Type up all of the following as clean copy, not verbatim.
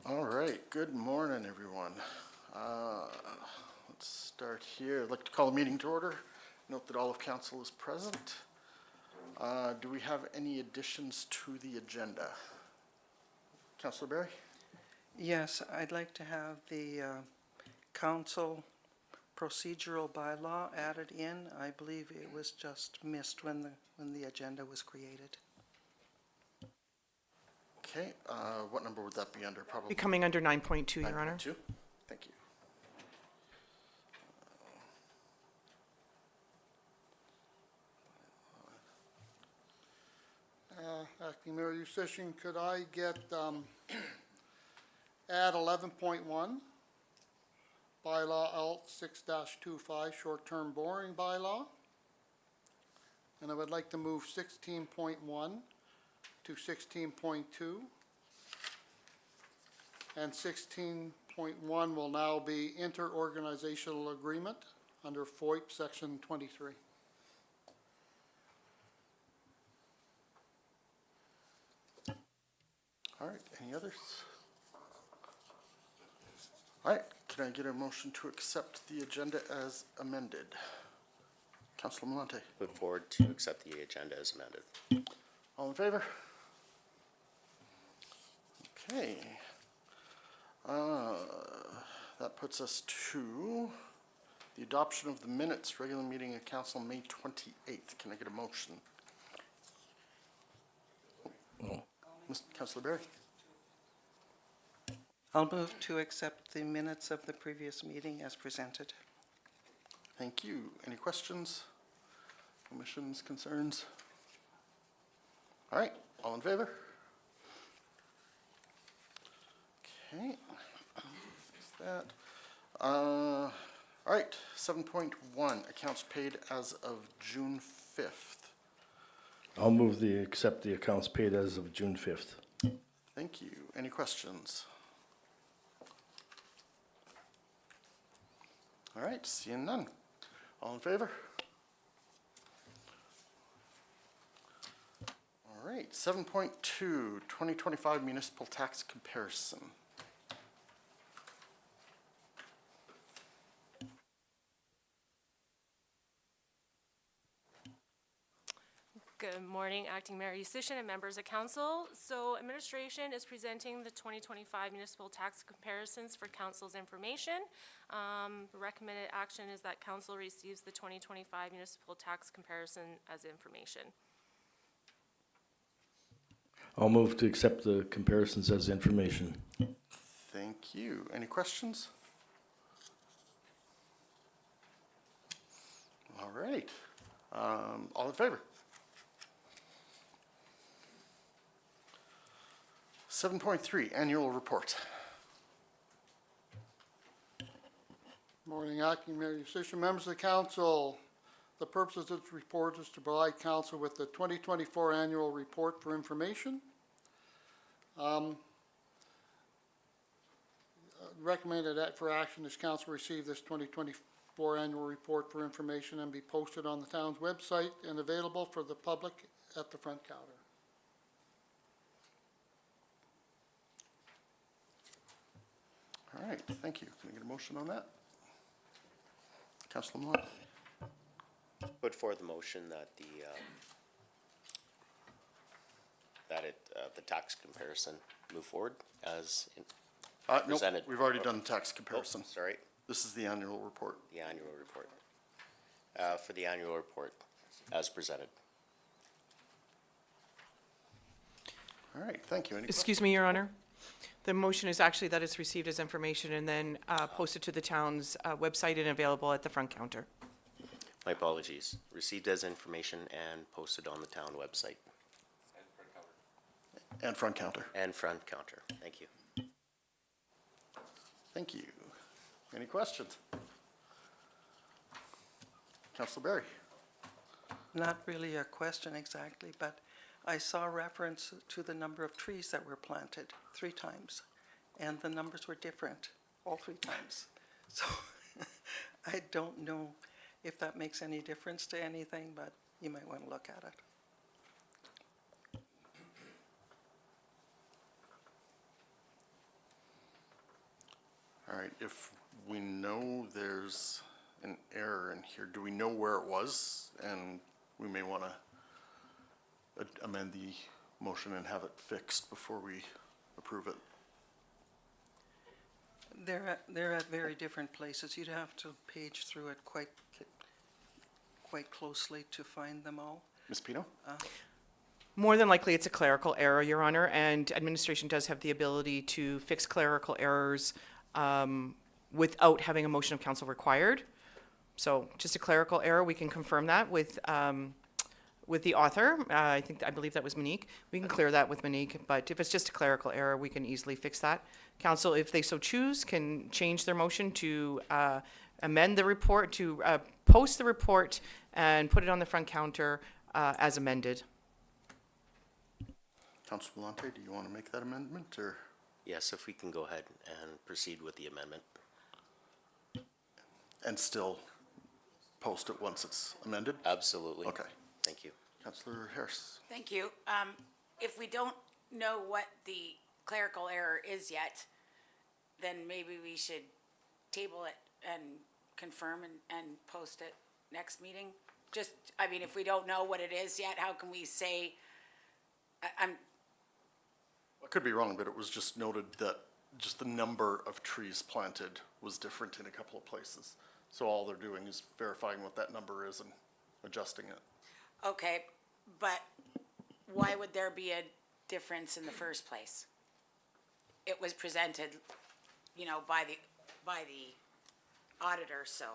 All right, good morning, everyone. Let's start here. I'd like to call the meeting to order. Note that all of council is present. Do we have any additions to the agenda? Councillor Barry? Yes, I'd like to have the council procedural bylaw added in. I believe it was just missed when the agenda was created. Okay, what number would that be under? Probably Be coming under 9.2, Your Honor. 9.2? Thank you. Acting Mayor Yusichyn, could I get, add 11.1, bylaw alt 6-25, short-term borrowing bylaw? And I would like to move 16.1 to 16.2. And 16.1 will now be interorganizational agreement under FOIP section 23. All right, any others? All right, can I get a motion to accept the agenda as amended? Councilor Malonte, Put forward to accept the agenda as amended. all in favor? Okay. That puts us to the adoption of the minutes, regular meeting of council, May 28th. Can I get a motion? Councilor Barry? I'll move to accept the minutes of the previous meeting as presented. Thank you. Any questions, omissions, concerns? All right, all in favor? Okay, that's that. All right, 7.1, accounts paid as of June 5th. I'll move accept the accounts paid as of June 5th. Thank you. Any questions? All right, seeing none. All in favor? All right, 7.2, 2025 municipal tax comparison. Good morning, Acting Mayor Yusichyn and members of council. So administration is presenting the 2025 municipal tax comparisons for council's information. Recommended action is that council receives the 2025 municipal tax comparison as information. I'll move to accept the comparisons as information. Thank you. Any questions? All right. All in favor? 7.3, annual report. Morning, Acting Mayor Yusichyn, members of the council. The purpose of this report is to provide council with the 2024 annual report for information. Recommended that for action is council receive this 2024 annual report for information and be posted on the town's website and available for the public at the front counter. All right, thank you. Can I get a motion on that? Councilor Malone. Put forward the motion that the tax comparison move forward as Nope, presented. we've already done tax comparison. Oh, sorry, This is the annual report. the annual report. For the annual report as presented. All right, thank you. Any Excuse me, Your Honor. The motion is actually that it's received as information and then posted to the town's website and available at the front counter. My apologies. Received as information and posted on the town website And front counter. and front counter. Thank you. Thank you. Any questions? Councilor Barry. Not really a question exactly, but I saw reference to the number of trees that were planted 3 times, and the numbers were different all 3 times. So I don't know if that makes any difference to anything, but you might want to look at it. right, if we know there's an error in here, do we know where it was? And we may want to amend the motion and have it fixed before we approve it. They're at very different places. You'd have to page through it quite closely to find them all. Ms. Pino? More than likely, it's a clerical error, Your Honor, and administration does have the ability to fix clerical errors without having a motion of council required. So just a clerical error, we can confirm that with the author. I believe that was Monique. We can clear that with Monique, but if it's just a clerical error, we can easily fix that. Council, if they so choose, can change their motion to amend the report, to post the report and put it on the front counter as amended. Councilor Volante, do you want to make that amendment, or? Yes, if we can go ahead and proceed with the amendment. And still post it once it's amended? Absolutely. Okay. Thank you. Councilor Harris? Thank you. If we don't know what the clerical error is yet, then maybe we should table it and confirm and post it next meeting. Just, I mean, if we don't know what it is yet, how can we say, I'm, I could be wrong, but it was just noted that just the number of trees planted was different in a couple of places. So all they're doing is verifying what that number is and adjusting it. okay, but why would there be a difference in the first place? It was presented, you know, by the auditor, so.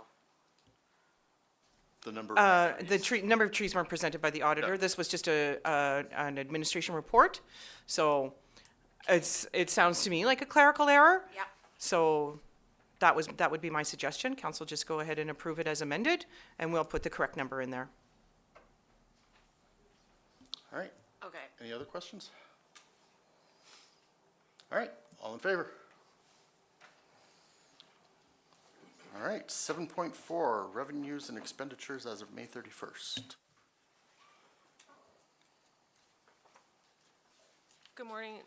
The number of The number of trees weren't presented by the auditor. Yeah. This was just an administration report. So it sounds to me like a clerical error. Yeah. So that would be my suggestion. Council, just go ahead and approve it as amended, and we'll put the correct number in there. All right, Okay. any other questions? All right, all in favor? All right, 7.4, revenues and expenditures as of May 31st. Good morning,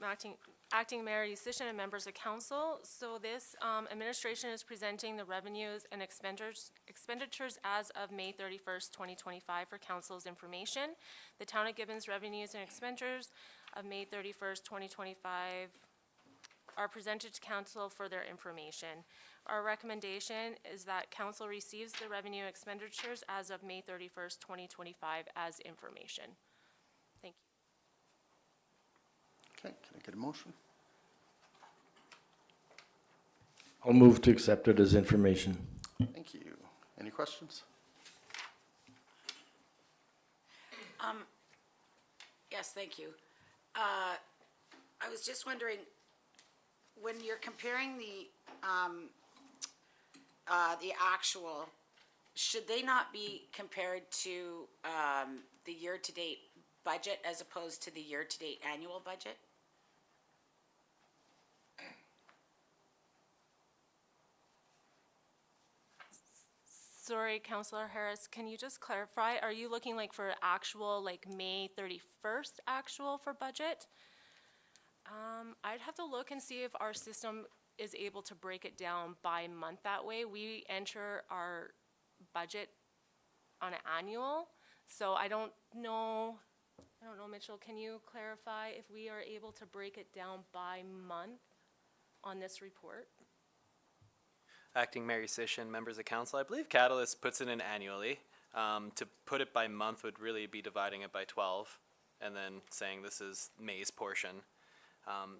Acting Mayor Yusish and members of council. So this administration is presenting the revenues and expenditures as of May 31st, 2025 for council's information. The Town of Gibbons revenues and expenditures of May 31st, 2025 are presented to council for their information. Our recommendation is that council receives the revenue expenditures as of May 31st, 2025 as information. Thank you. Okay, can I get a motion? I'll move to accept it as information. Thank you. Any questions? Yes, thank you. I was just wondering, when you're comparing the actual, should they not be compared to the year-to-date budget as opposed to the year-to-date annual budget? Sorry, Councillor Harris, can you just clarify? Are you looking like for actual, like May 31st actual for budget? I'd have to look and see if our system is able to break it down by month that way. We enter our budget on an annual, so I don't know, Mitchell, can you clarify if we are able to break it down by month on this report? Acting Mayor Yusish, members of council, I believe Catalyst puts it in annually. To put it by month would really be dividing it by 12 and then saying this is May's portion.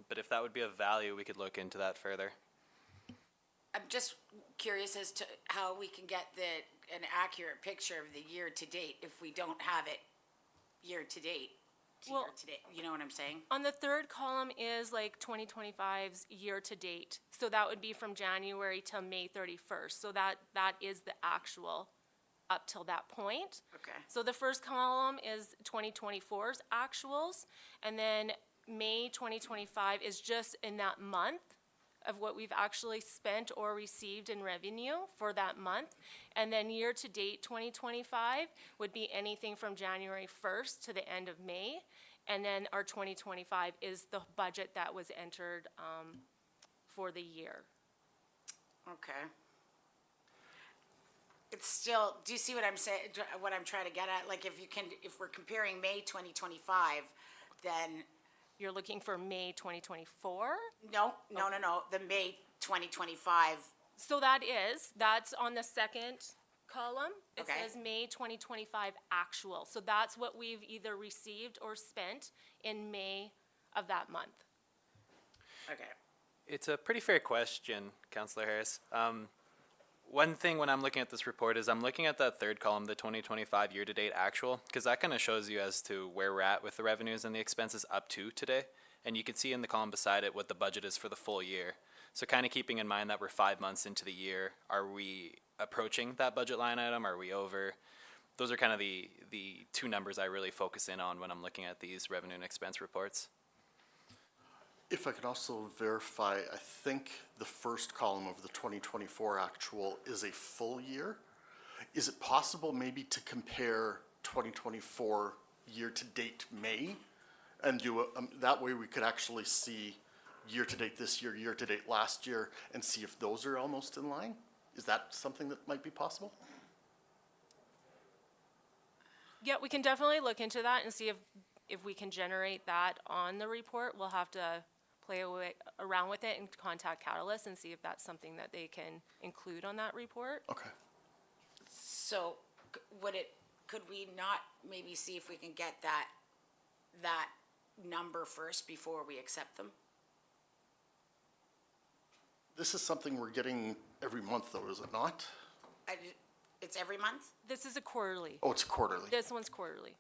But if that would be of value, we could look into that further. I'm just curious as to how we can get an accurate picture of the year-to-date if we don't have it year-to-date. Well- Year-to-date, you know what I'm saying? On the third column is like 2025's year-to-date. So that would be from January to May 31st. So that is the actual up till that point. Okay. So the first column is 2024's actuals, and then May 2025 is just in that month of what we've actually spent or received in revenue for that month. And then year-to-date 2025 would be anything from January 1st to the end of May. And then our 2025 is the budget that was entered for the year. Okay. It's still, do you see what I'm saying, what I'm trying to get at? Like, if we're comparing May 2025, then, You're looking for May 2024? no, the May 2025, So that's on the second column. It Okay. says May 2025 actual. So that's what we've either received or spent in May of that month. okay. It's a pretty fair question, Councillor Harris. One thing when I'm looking at this report is I'm looking at that third column, the 2025 year-to-date actual, because that kind of shows you as to where we're at with the revenues and the expenses up to today. And you can see in the column beside it what the budget is for the full year. So kind of keeping in mind that we're 5 months into the year, are we approaching that budget line item? Are we over? Those are kind of the two numbers I really focus in on when I'm looking at these revenue and expense reports. If I could also verify, I think the first column of the 2024 actual is a full year. Is it possible maybe to compare 2024 year-to-date May? And do, that way we could actually see year-to-date this year, year-to-date last year, and see if those are almost in line? Is that something that might be possible? Yeah, we can definitely look into that and see if we can generate that on the report. We'll have to play around with it and contact Catalyst and see if that's something that they can include on that report. Okay. So, could we not maybe see if we can get that number first before we accept them? This is something we're getting every month though, is it not? It's every month? This is a quarterly. Oh, it's quarterly. This one's quarterly.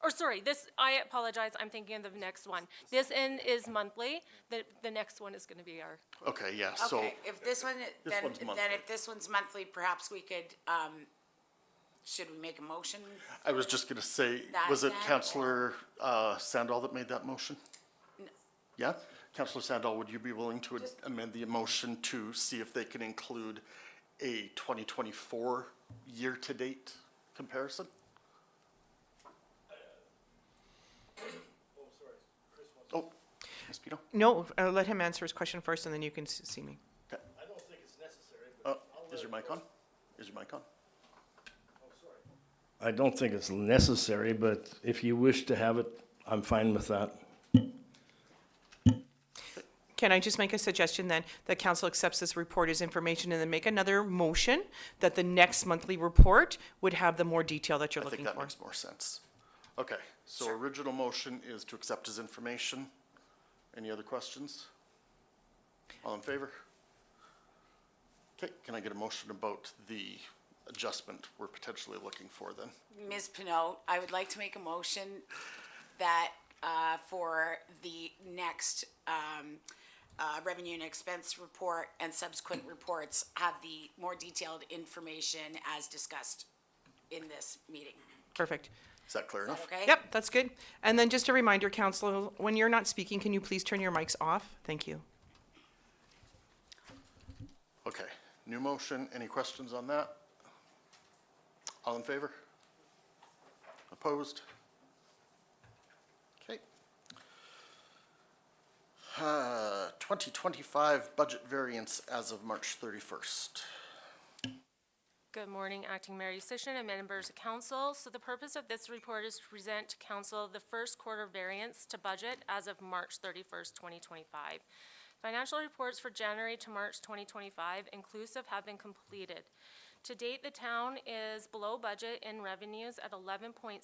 Or sorry, I apologize, I'm thinking of the next one. This end is monthly, the next one is gonna be our, Okay, yeah, so, Okay, if this one, then one's monthly. if this one's monthly, perhaps we could, should we make a motion? I was just gonna say, That was it then, Councillor Sandal that made that motion? Yeah? Councillor Sandal, would you be willing to amend the motion to see if they can include a 2024 year-to-date comparison? Oh, Ms. Pino? No, let him answer his question first, and then you can see me. Okay. I don't think it's necessary, but. Is your mic on? Is your mic on? I don't think it's necessary, but if you wish to have it, I'm fine with that. Can I just make a suggestion then, that council accepts this report as information and then make another motion that the next monthly report would have the more detail that you're I think looking that for? makes more sense. Okay, so original motion is to accept as information. Any other questions? All in favor? Okay, can I get a motion about the adjustment we're potentially looking for then? Ms. Pinot, I would like to make a motion that, for the next, revenue and expense report and subsequent reports, have the more detailed information as discussed in this meeting. Perfect. Is that clear enough? Okay? Yep, that's good. And then just a reminder, council, when you're not speaking, can you please turn your mics off? Thank you. Okay, new motion, any questions on that? All in favor? Opposed? Okay. 2025 budget variance as of March 31st. good morning, Acting Mayor Yusichyn and members of council. So the purpose of this report is to present to council the first quarter variance to budget as of March 31st, 2025. Financial reports for January to March 2025 inclusive have been completed. To date, the town is below budget in revenues at 11.69%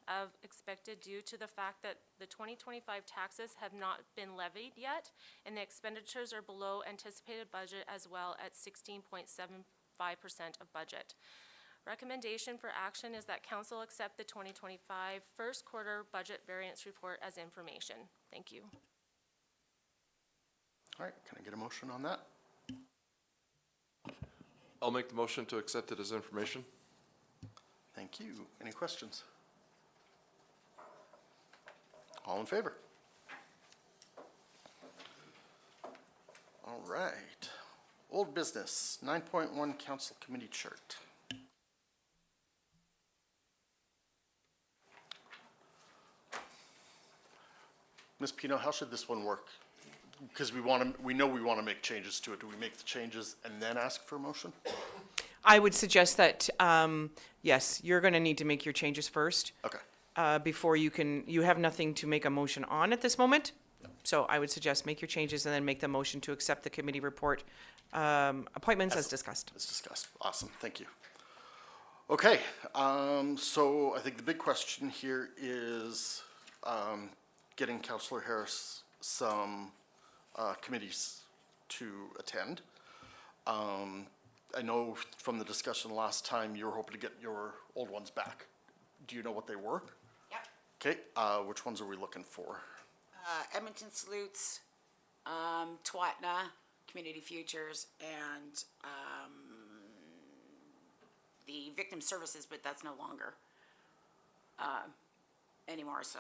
of expected due to the fact that the 2025 taxes have not been levied yet, and the expenditures are below anticipated budget as well at 16.75% of budget. Recommendation for action is that council accept the 2025 first quarter budget variance report as information. Thank you. All right, can I get a motion on that? I'll make the motion to accept it as information. Thank you. Any questions? All in favor? All right. Old business, 9.1 council committee chart. Ms. Pino, how should this one work? because we know we want to make changes to it. Do we make the changes and then ask for a motion? I would suggest that, yes, you're going to need to make your changes first. Okay. Before you have nothing to make a motion on at this moment. So I would suggest make your changes and then make the motion to accept the committee report appointments as discussed. As discussed. Awesome, thank you. Okay, so I think the big question here is getting Councillor Harris some committees to attend. I know from the discussion last time, you were hoping to get your old ones back. Do you know what they were? Yep. Okay, which ones are we looking for? Edmonton Salutes, Twatna, Community Futures, and the Victim Services, but that's no longer anymore, so,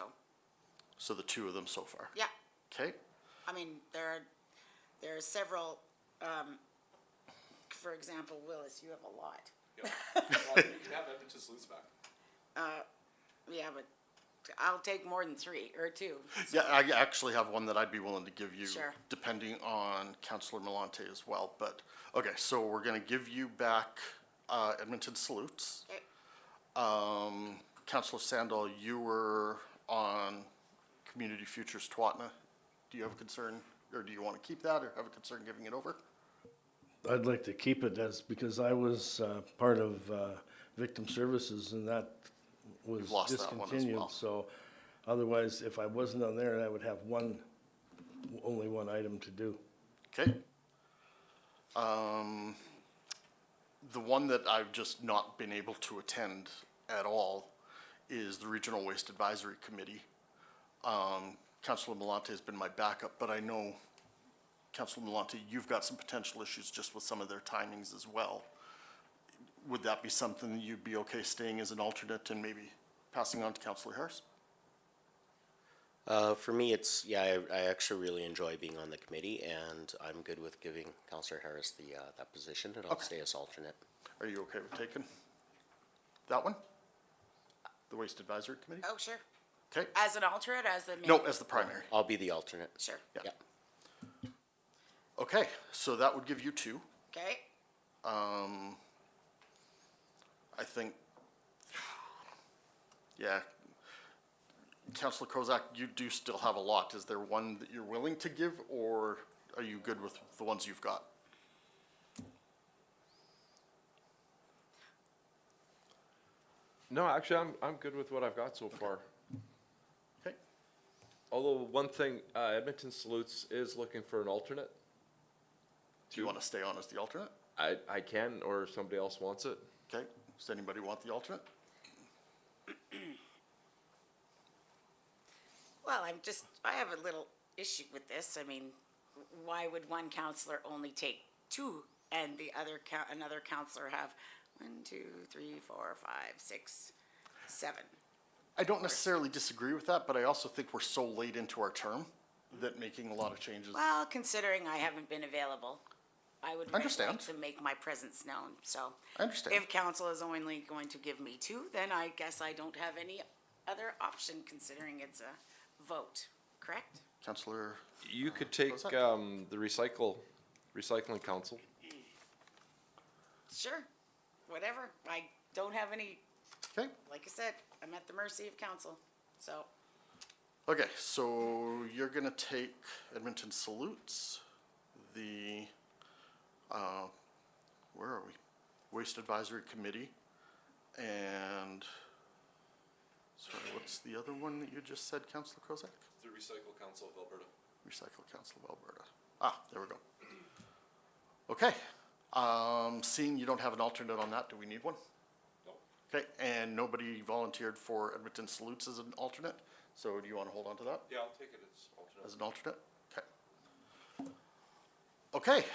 So the two of them so far. yeah. Okay, I mean, there are several, for example, Willis, you have a lot. You can have Edmonton Salutes back. Yeah, but I'll take more than 3 or 2. yeah, I actually have one that I'd be willing to give you, Sure. depending on Councillor Milante as well, but, okay, so we're gonna give you back Edmonton Salutes. Okay. Councillor Sandal, you were on Community Futures Twatna. Do you have a concern, or do you want to keep that, or have a concern giving it over? I'd like to keep it because I was part of Victim Services, and that was You've lost that one as discontinued. well. So otherwise, if I wasn't on there, I would have only one item to do. Okay. The one that I've just not been able to attend at all is the Regional Waste Advisory Committee. Councillor Milante has been my backup, but I know, Councillor Milante, you've got some potential issues just with some of their timings as well. Would that be something you'd be okay staying as an alternate and maybe passing on to Councillor Harris? For me, it's, yeah, I actually really enjoy being on the committee, and I'm good with giving Councillor Harris the, that position, and I'll Okay. stay as alternate. Are you okay with taking that one? The Waste Advisory Committee? Oh, sure. Okay. As an alternate, as the main? No, as the primary. I'll be the alternate. Sure. Yeah. Yeah. Okay, so that would give you 2. Okay. I think, yeah. Councillor Kozak, you do still have a lot. Is there one that you're willing to give, or are you good with the ones you've got? No, actually, I'm good with what I've got so far. Okay, Although, one thing, Edmonton Salutes is looking for an alternate. do you want to stay on as the alternate? I can, or if somebody else wants it. Okay, does anybody want the alternate? Well, I have a little issue with this. I mean, why would one counselor only take 2 and the other another counselor have 1, 2, 3, 4, 5, 6, 7? I don't necessarily disagree with that, but I also think we're so late into our term that making a lot of changes. Well, considering I haven't been available, I would Understand. like to make my presence known, so. I understand. If council is only going to give me 2, then I guess I don't have any other option considering it's a vote, correct? Councillor, You could take, What's that? the recycling council. Sure, whatever. I don't have any, okay, like I said, I'm at the mercy of council, so. okay, so you're gonna take Edmonton Salutes, the, where are we? Waste Advisory Committee, and, sorry, what's the other one that you just said, Councillor Kozak? The Recycle Council of Alberta. Recycle Council of Alberta. Ah, there we go. Okay, seeing you don't have an alternate on that, do we need one? No. Okay, and nobody volunteered for Edmonton Salutes as an alternate, so do you want to hold on to that Yeah, I'll take it as alternate. as an alternate? Okay. Okay,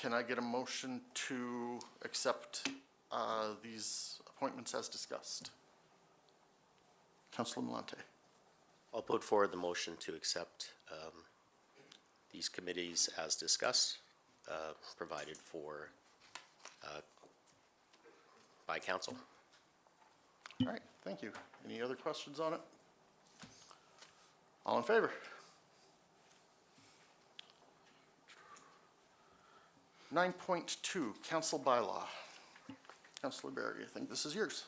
can I get a motion to accept these appointments as discussed? Councilor Milante. I'll put forward the motion to accept these committees as discussed, provided for by council. All right, thank you. Any other questions on it? All in favor? 9.2, council bylaw. Councilor Barry, I think this is yours.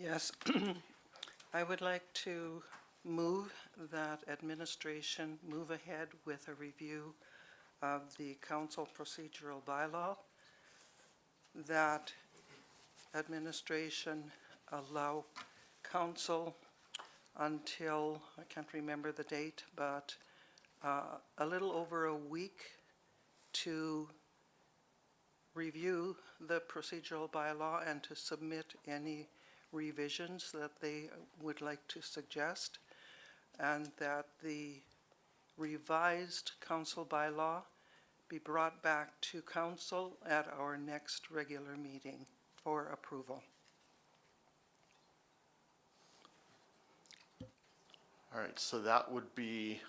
Yes, I would like to move that administration move ahead with a review of the council procedural bylaw, that administration allow council until, I can't remember the date, but a little over a week to review the procedural bylaw and to submit any revisions that they would like to suggest, and that the revised council bylaw be brought back to council at our next regular meeting for approval. All right, so that would be,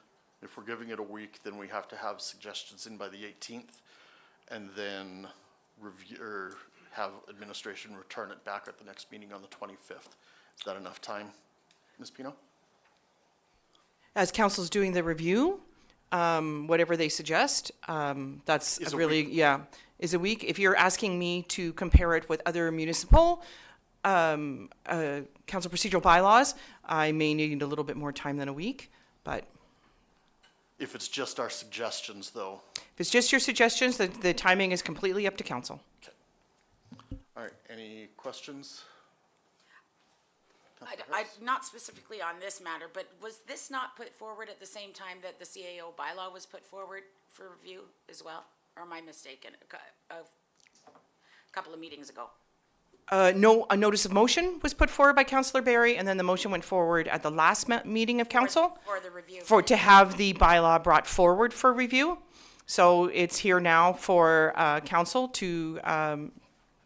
if we're giving it a week, then we have to have suggestions in by the 18th, and then review, or have administration return it back at the next meeting on the 25th. Is that enough time, Ms. Pino? As council's doing the review, whatever they suggest, that's Is a really, week. yeah, is a week. If you're asking me to compare it with other municipal council procedural bylaws, I may need a little bit more time than a week, but If it's just our suggestions, though. if it's just your suggestions, the timing is completely up to council. All right, any questions? Not specifically on this matter, but was this not put forward at the same time that the CAO bylaw was put forward for review as well? Or am I mistaken? A couple of meetings ago. No, a notice of motion was put forward by Councillor Barry, and then the motion went forward at the last meeting of council For the review. to have the bylaw brought forward for review. So it's here now for council to,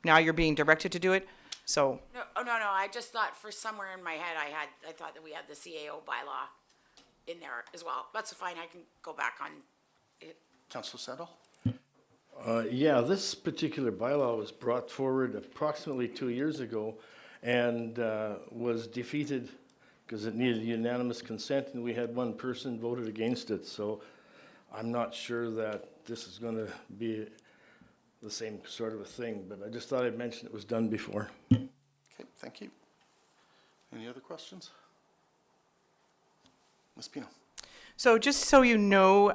now you're being directed to do it, so. No, I just thought for somewhere in my head, I thought that we had the CAO bylaw in there as well. That's fine, I can go back on it. Councilor Sandal? Yeah, this particular bylaw was brought forward approximately 2 years ago and was defeated because it needed unanimous consent, and we had one person voted against it. So I'm not sure that this is going to be the same sort of a thing, but I just thought I'd mention it was done before. Okay, thank you. Any other questions? Ms. Pino? So just so you know,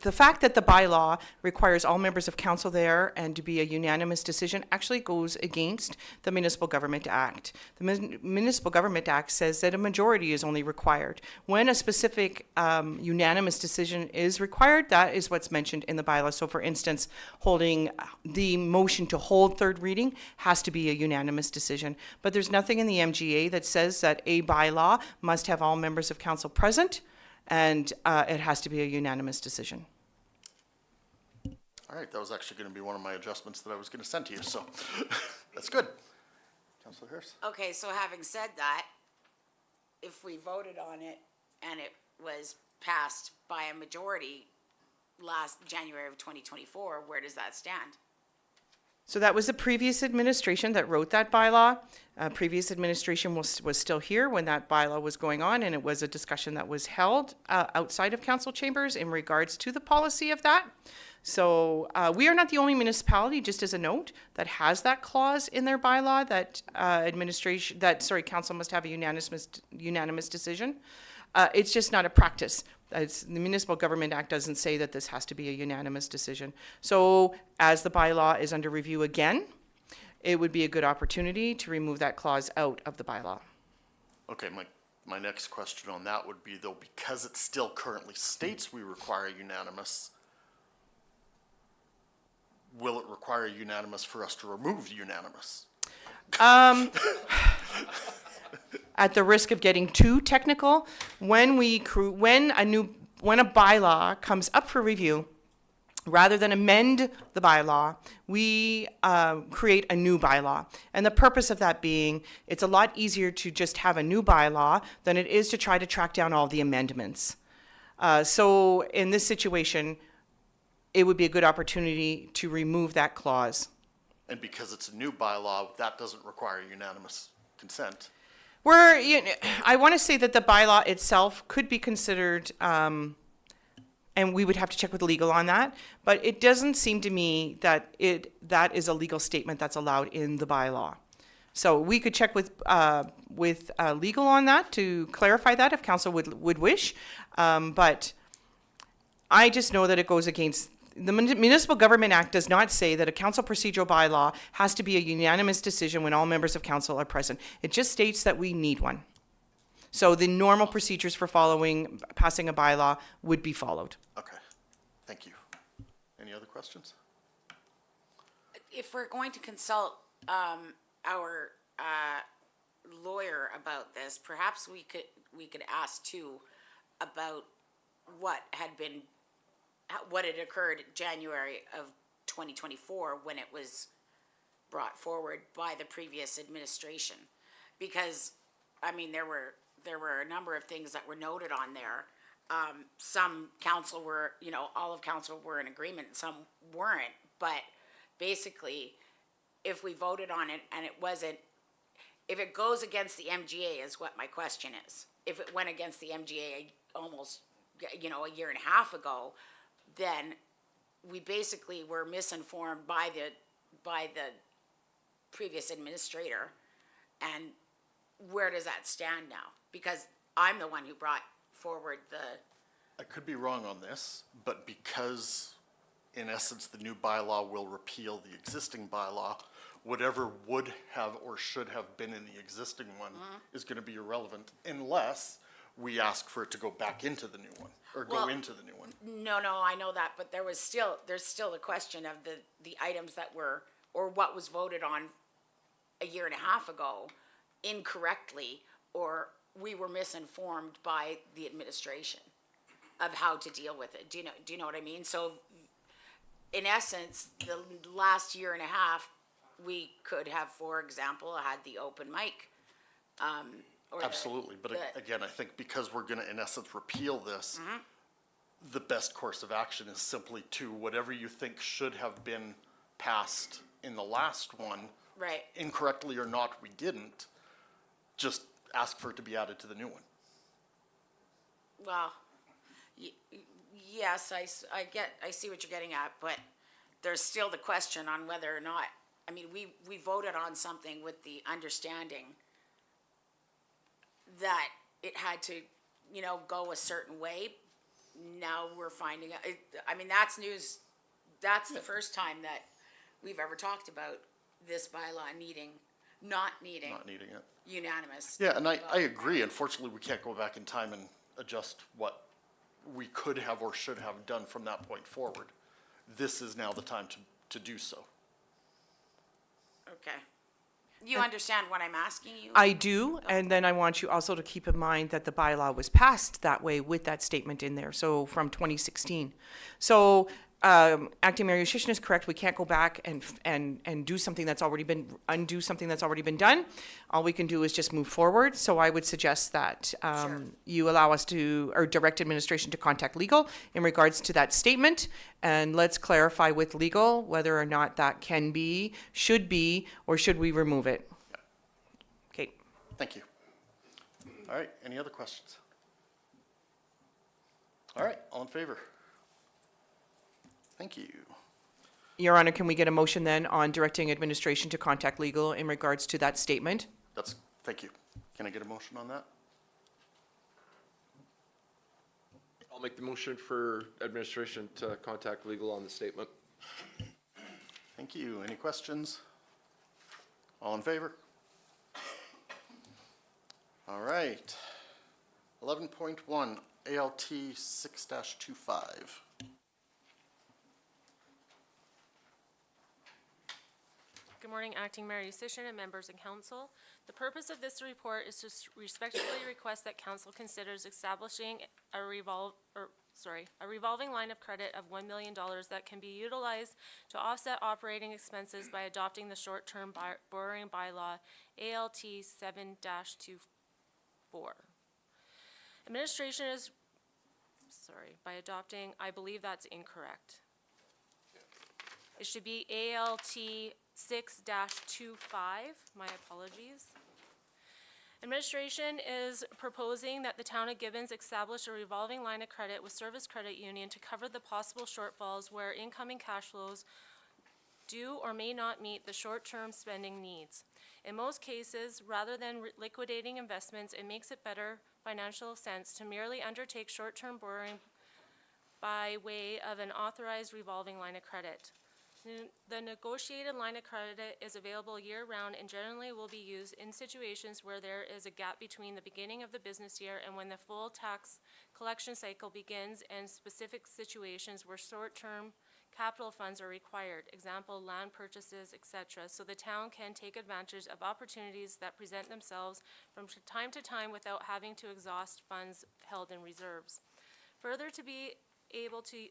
the fact that the bylaw requires all members of council there and to be a unanimous decision actually goes against the Municipal Government Act. The Municipal Government Act says that a majority is only required. When a specific unanimous decision is required, that is what's mentioned in the bylaw. So for instance, holding the motion to hold third reading has to be a unanimous decision. But there's nothing in the MGA that says that a bylaw must have all members of council present, and it has to be a unanimous decision. All right, that was actually going to be one of my adjustments that I was going to send to you, so that's good. Councilor Harris? Okay, so having said that, if we voted on it and it was passed by a majority last January of 2024, where does that stand? So that was the previous administration that wrote that bylaw. Previous administration was still here when that bylaw was going on, and it was a discussion that was held outside of council chambers in regards to the policy of that. So we are not the only municipality, just as a note, that has that clause in their bylaw that council must have a unanimous decision. It's just not a practice. The Municipal Government Act doesn't say that this has to be a unanimous decision. So as the bylaw is under review again, it would be a good opportunity to remove that clause out of the bylaw. Okay, my next question on that would be, though, because it still currently states we require unanimous, will it require unanimous for us to remove unanimous? At the risk of getting too technical, when a bylaw comes up for review, rather than amend the bylaw, we create a new bylaw. And the purpose of that being, it's a lot easier to just have a new bylaw than it is to try to track down all the amendments. So in this situation, it would be a good opportunity to remove that clause. And because it's a new bylaw, that doesn't require unanimous consent. I want to say that the bylaw itself could be considered and we would have to check with legal on that. But it doesn't seem to me that that is a legal statement that's allowed in the bylaw. So we could check with legal on that to clarify that if council would wish. But I just know that it goes against, the Municipal Government Act does not say that a council procedural bylaw has to be a unanimous decision when all members of council are present. It just states that we need one. So the normal procedures for passing a bylaw would be followed. Okay, thank you. Any other questions? If we're going to consult our lawyer about this, perhaps we could ask too about what had occurred January of 2024 when it was brought forward by the previous administration. Because, I mean, there were a number of things that were noted on there. Some council were, all of council were in agreement, and some weren't. But basically, if we voted on it and it wasn't, if it goes against the MGA is what my question is. If it went against the MGA almost, a year and a half ago, then we basically were misinformed by the previous administrator. And where does that stand now? Because I'm the one who brought forward I could be wrong on this, but because in essence the new bylaw will repeal the existing bylaw, whatever would have or should have been in the existing one is going to be irrelevant unless we ask for it to go back into the new one or go into the new one. No, I know that, but there's still a question of the items that were, or what was voted on a year and a half ago incorrectly, or we were misinformed by the administration of how to deal with it. Do you know what I mean? So in essence, the last year and a half, we could have, for example, had the open mic. Absolutely, but again, I think because we're gonna, in essence, repeal this, the best course of action is simply to, whatever you think should have been passed in the last one, Right. incorrectly or not, we didn't, just ask for it to be added to the new one. Well, yes, I see what you're getting at, but there's still the question on whether or not, I mean, we voted on something with the understanding that it had to, go a certain way. Now we're finding out, I mean, that's news. That's the first time that we've ever talked about this bylaw not needing Not needing it. unanimous. Yeah, and I agree. Unfortunately, we can't go back in time and adjust what we could have or should have done from that point forward. This is now the time to do so. Okay. You understand what I'm asking you? I do, and then I want you also to keep in mind that the bylaw was passed that way with that statement in there, so from 2016. So Acting Mayor Yushishin is correct, we can't go back and do something that's already been, undo something that's already been done. All we can do is just move forward, so I would suggest that you allow us to, or direct administration to contact legal in regards to that statement, and let's clarify with legal whether or not that can be, should be, or should we remove it. Okay. Thank you. All right, any other questions? All right, all in favor? Thank you. Your Honor, can we get a motion then on directing administration to contact legal in regards to that statement? Thank you. Can I get a motion on that? I'll make the motion for administration to contact legal on the statement. Thank you. Any questions? All in favor? All right. 11.1, ALT 6-25. Good morning, Acting Mayor Yushishin and members of council. The purpose of this report is to respectfully request that council considers establishing a revolving line of credit of $1 million that can be utilized to offset operating expenses by adopting the short-term borrowing bylaw, ALT 7-24. Administration is, by adopting, I believe that's incorrect. It should be ALT 6-25, my apologies. Administration is proposing that the town of Gibbons establish a revolving line of credit with Service Credit Union to cover the possible shortfalls where incoming cash flows do or may not meet the short-term spending needs. In most cases, rather than liquidating investments, it makes it better financial sense to merely undertake short-term borrowing by way of an authorized revolving line of credit. The negotiated line of credit is available year-round and generally will be used in situations where there is a gap between the beginning of the business year and when the full tax collection cycle begins, and specific situations where short-term capital funds are required, example, land purchases, etc., so the town can take advantage of opportunities that present themselves from time to time without having to exhaust funds held in reserves. Further, to be able to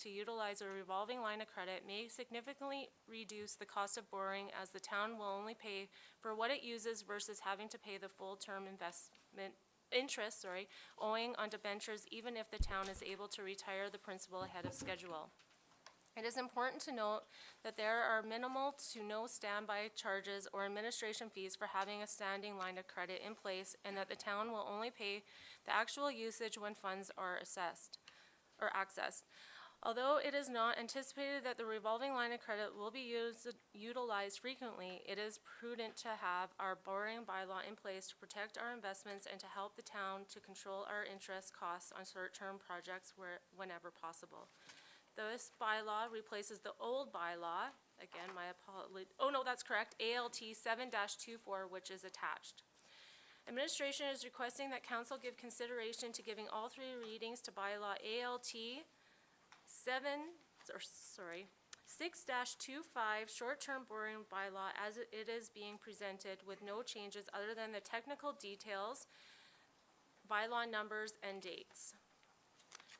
utilize a revolving line of credit may significantly reduce the cost of borrowing, as the town will only pay for what it uses versus having to pay the full-term interest owing on debentures, even if the town is able to retire the principal ahead of schedule. It is important to note that there are minimal to no standby charges or administration fees for having a standing line of credit in place, and that the town will only pay the actual usage when funds are assessed or accessed. Although it is not anticipated that the revolving line of credit will be utilized frequently, it is prudent to have our borrowing bylaw in place to protect our investments and to help the town to control our interest costs on short-term projects whenever possible. This bylaw replaces the old bylaw, again, my apologies, oh no, that's correct, ALT 7-24, which is attached. Administration is requesting that council give consideration to giving all three readings to bylaw ALT 6-25 short-term borrowing bylaw as it is being presented, with no changes other than the technical details, bylaw numbers, and dates.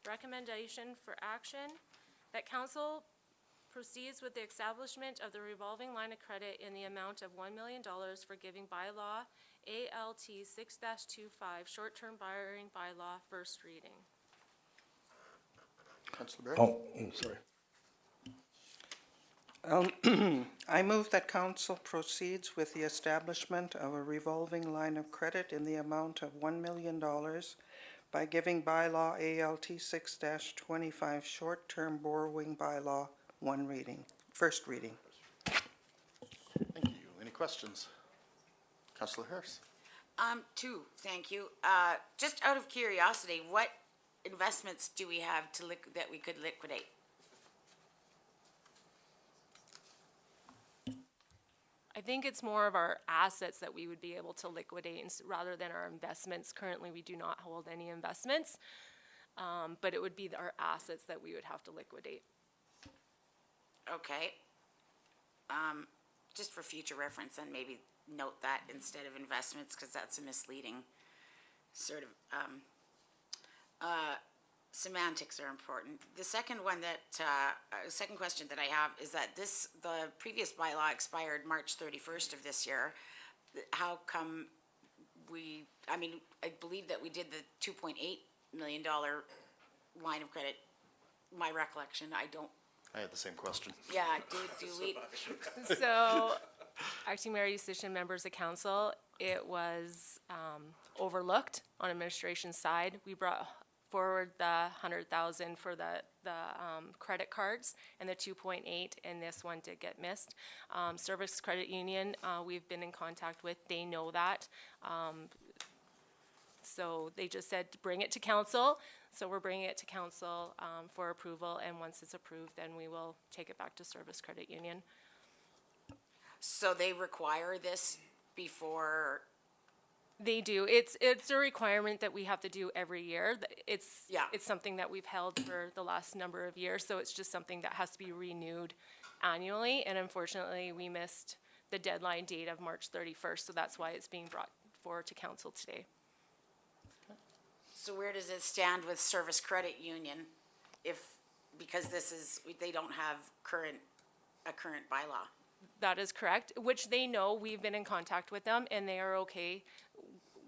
Recommendation for action, that council proceeds with the establishment of the revolving line of credit in the amount of $1 million for giving bylaw ALT 6-25 short-term borrowing bylaw first reading. Councillor Barry? Oh, sorry. I move that council proceeds with the establishment of a revolving line of credit in the amount of $1 million by giving bylaw ALT 6-25 short-term borrowing bylaw first reading. Thank you. Any questions? Councillor Harris? Two, thank you. Just out of curiosity, what investments do we have that we could liquidate? I think it's more of our assets that we would be able to liquidate rather than our investments. Currently, we do not hold any investments, but it would be our assets that we would have to liquidate. Okay. Just for future reference, then maybe note that instead of investments, because that's a misleading sort of, semantics are important. The second one second question that I have is that the previous bylaw expired March 31st of this year. How come I believe that we did the $2.8 million line of credit, my recollection, I had the same question. yeah, do we, So, acting mayor, decision members of council, it was overlooked on administration's side. We brought forward the 100,000 for the credit cards and the 2.8, and this one did get missed. Service Credit Union, we've been in contact with, they know that. So they just said, bring it to council. So we're bringing it to council for approval, and once it's approved, then we will take it back to Service Credit Union. so they require this before, They do. It's a requirement that we have to do every year. It's something that we've held for the last number of years, so it's just something that has to be renewed annually, and unfortunately, we missed the deadline date of March 31st, so that's why it's being brought forward to council today. so where does it stand with Service Credit Union because they don't have a current bylaw? That is correct, which they know. We've been in contact with them, and they are okay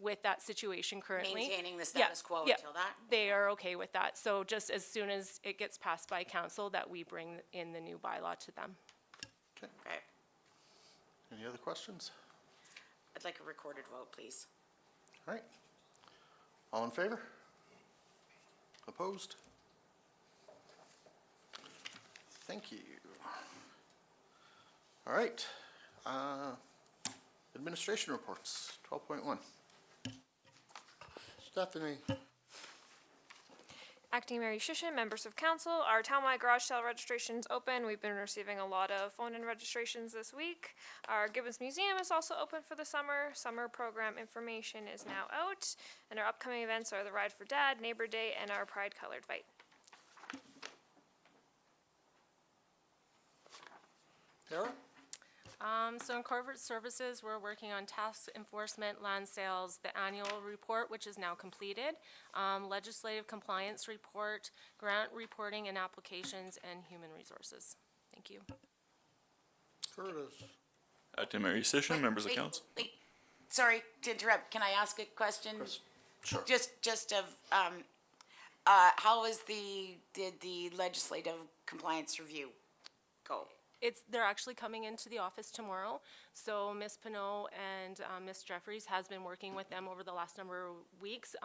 with that situation currently. Maintaining the Yeah, status quo yeah, until that? They are okay with that. So just as soon as it gets passed by council, that we bring in the new bylaw to them. Okay. Any other questions? I'd like a recorded vote, please. All right. All in favor? Opposed? Thank you. All right. Administration reports, 12.1. Stephanie, Acting Mayor Shushin, members of council, our townwide garage sale registration's open. We've been receiving a lot of phone-in registrations this week. Our Gibbons Museum is also open for the summer. Summer program information is now out. And our upcoming events are the Ride for Dad, Neighbor Day, and our Pride Colored Fight. Tara? So in corporate services, we're working on tax enforcement, land sales, the annual report, which is now completed, legislative compliance report, grant reporting and applications, and human resources. Thank you. Curtis? Acting Mayor Sisson, members of Wait, council. wait. Sorry to interrupt. Can I ask a question? Sure. Just of, how is did the legislative compliance review go? They're actually coming into the office tomorrow. So Ms. Pinot and Ms. Jeffries has been working with them over the last number of weeks,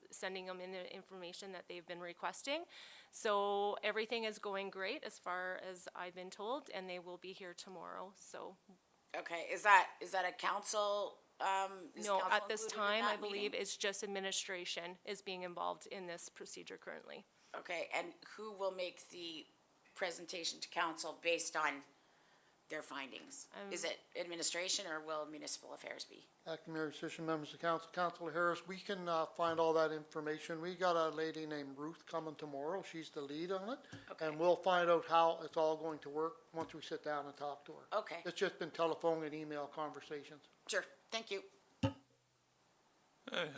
sending them in the information that they've been requesting. So everything is going great as far as I've been told, and they will be here tomorrow. So Okay, is that a council, is no, council at this included in time, I that meeting? believe it's just administration is being involved in this procedure currently. Okay, and who will make the presentation to council based on their findings? Is it administration or will municipal affairs be? Acting Mayor Sisson, members of council, Councilor Harris, we can find all that information. We got a lady named Ruth coming tomorrow. She's the lead on it. Okay. And we'll find out how it's all going to work once we sit down and talk to her. Okay, It's just been telephone and email conversations. sure, thank you.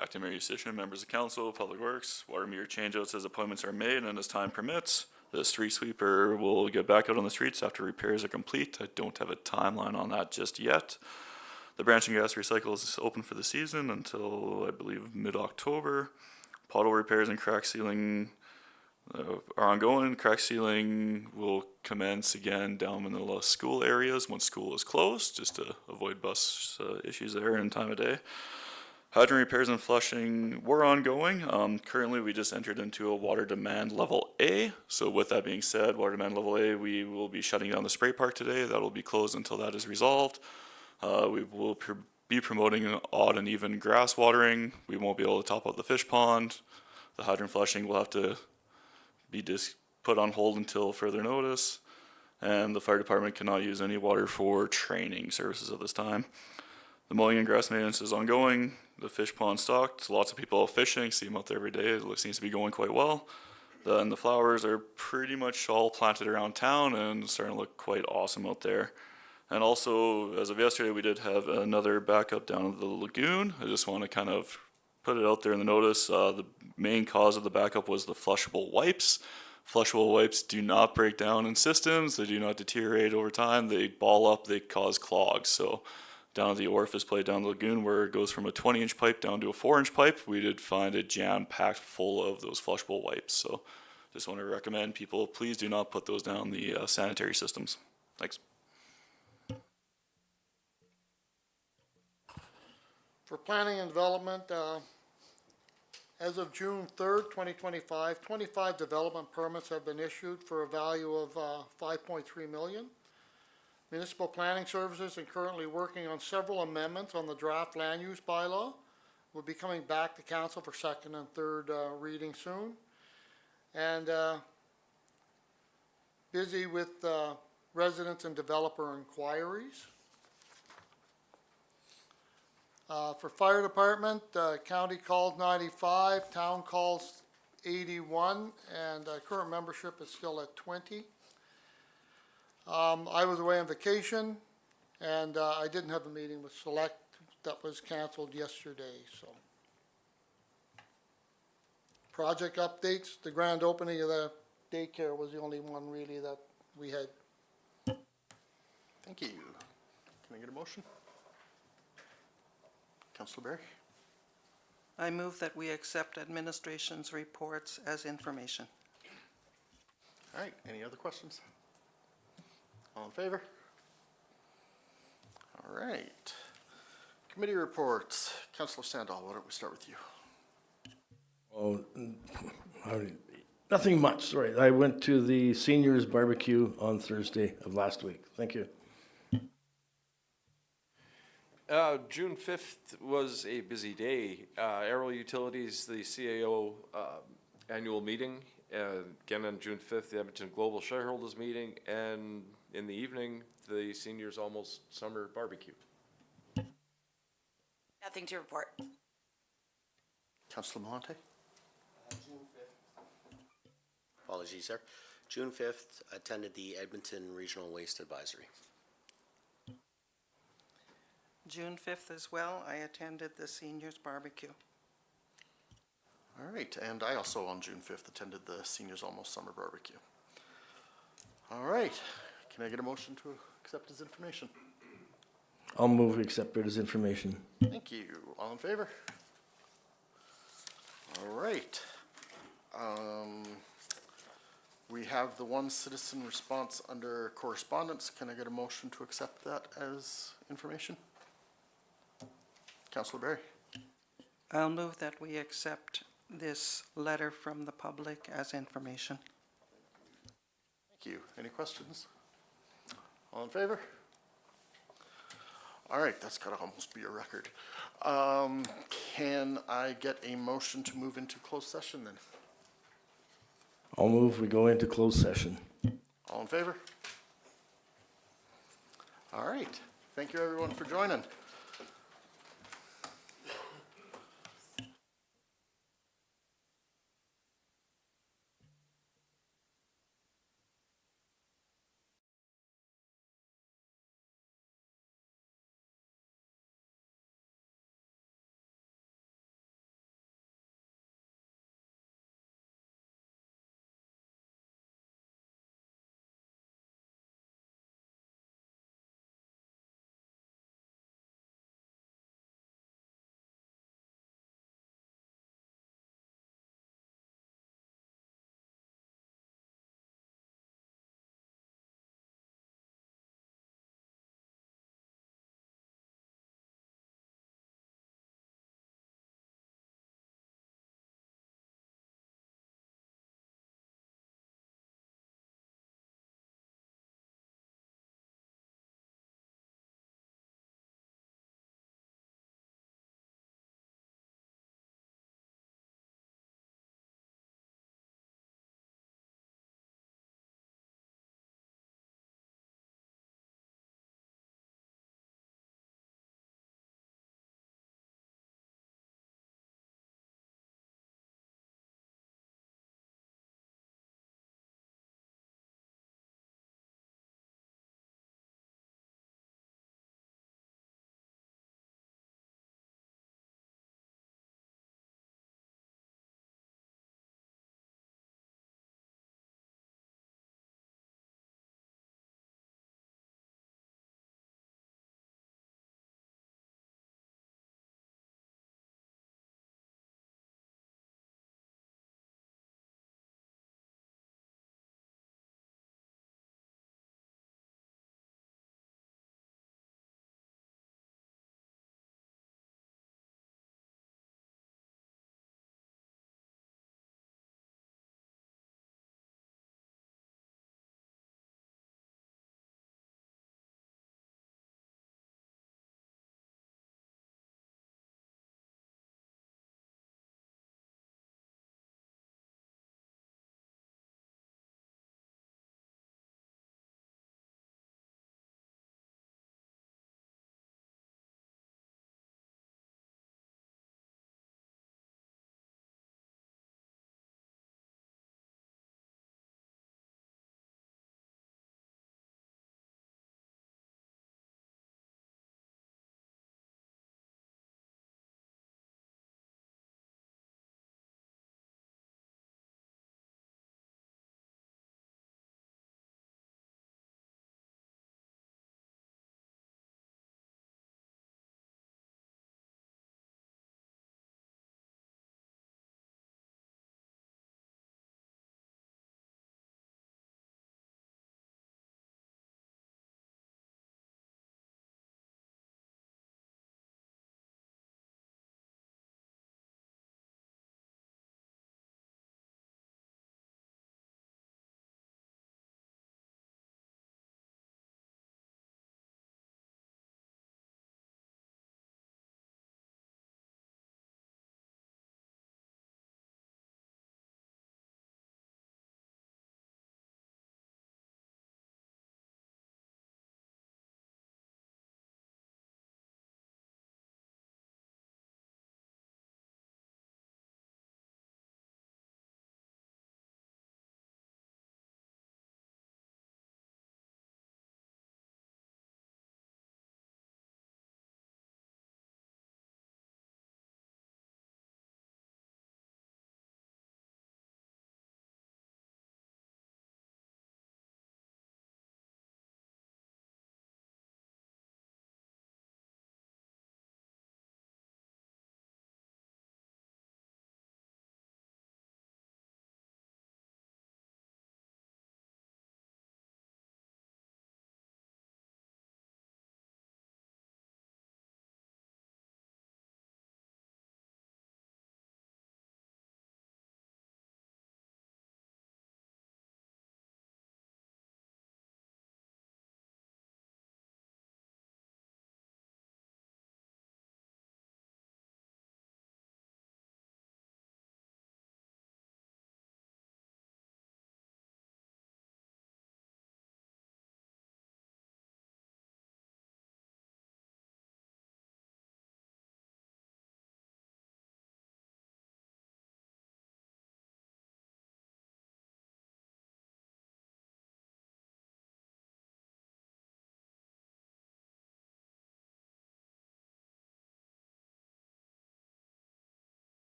Acting Mayor Sisson, members of council, public works, water meter changeouts as appointments are made and as time permits. The street sweeper will get back out on the streets after repairs are complete. I don't have a timeline on that just yet. The branching gas recycle is open for the season until, I believe, mid-October. Pothole repairs and crack sealing are ongoing. Crack sealing will commence again down in the school areas once school is closed, just to avoid bus issues there in time of day. Hydrant repairs and flushing were ongoing. Currently, we just entered into a water demand level A. So with that being said, water demand level A, we will be shutting down the spray park today. That will be closed until that is resolved. We will be promoting odd and even grass watering. We won't be able to top out the fish pond. The hydrant flushing will have to be put on hold until further notice. And the fire department cannot use any water for training services at this time. The mowing and grass maintenance is ongoing. The fish pond stocked. Lots of people fishing. See them out there every day. It seems to be going quite well. And the flowers are pretty much all planted around town and starting to look quite awesome out there. And also, as of yesterday, we did have another backup down at the lagoon. I just want to kind of put it out there in the notice. The main cause of the backup was the flushable wipes. Flushable wipes do not break down in systems. They do not deteriorate over time. They ball up. They cause clogs. So down at the orifice plate down the lagoon where it goes from a 20-inch pipe down to a 4-inch pipe, we did find it jam-packed full of those flushable wipes. So just want to recommend people, please do not put those down the sanitary systems. Thanks. For planning and development, as of June 3rd, 2025, 25 development permits have been issued for a value of $5.3 million. Municipal Planning Services are currently working on several amendments on the draft land use bylaw. We'll be coming back to council for second and third reading soon. And busy with residents and developer inquiries. For fire department, county calls 95, town calls 81, and current membership is still at 20. I was away on vacation, and I didn't have a meeting with Select. That was canceled yesterday, so. Project updates, the grand opening of the daycare was the only one really that we had. Thank you. Can I get a motion? Councilor Berry? I move that we accept administration's reports as information. All right, any other questions? All in favor? All right. Committee reports. Councillor Sandal, why don't we start with you? Oh, nothing much, sorry. I went to the seniors barbecue on Thursday of last week. Thank you. June 5th was a busy day. Arrow Utilities, the CAO annual meeting. Again on June 5th, the Edmonton Global Shareholders Meeting. And in the evening, the seniors almost summer barbecue. Nothing to report. Councillor Malonte? Apologies, sir. June 5th, attended the Edmonton Regional Waste Advisory. June 5th as well, I attended the seniors barbecue. All right, and I also on June 5th attended the Seniors Almost Summer Barbecue. All right, can I get a motion to accept his information? I'll move we accept it as information. Thank you. All in favor? All right. We have the one citizen response under correspondence. Can I get a motion to accept that as information? Councillor Barry? I'll move that we accept this letter from the public as information. Thank you. Any questions? All in favor? All right, that's gotta almost be a record. Can I get a motion to move into closed session then? I'll move we go into closed session. All in favor? All right. Thank you everyone for joining.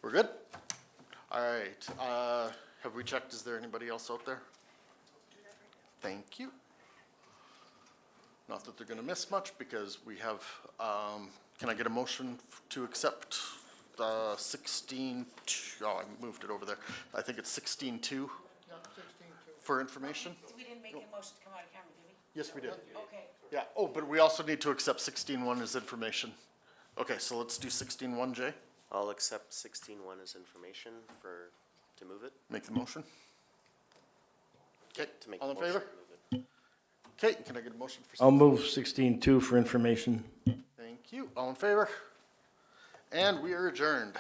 We're good? All right, have we checked, is there anybody else out there? Thank you. Not that they're gonna miss much, because we have, can I get a motion to accept, 16, oh, I moved it over there. I think it's 16-2 Yeah, 16-2. for information? We didn't make a motion to come out of camera, did we? Yes, we did. Okay. Yeah, oh, but we also need to accept 16-1 as information. Okay, so let's do 16-1, Jay. I'll accept 16-1 as information to move it. Make the motion. Okay, To make all the in motion favor? to move it. Okay, can I get a motion for? I'll move 16-2 for information. Thank you. All in favor? And we are adjourned.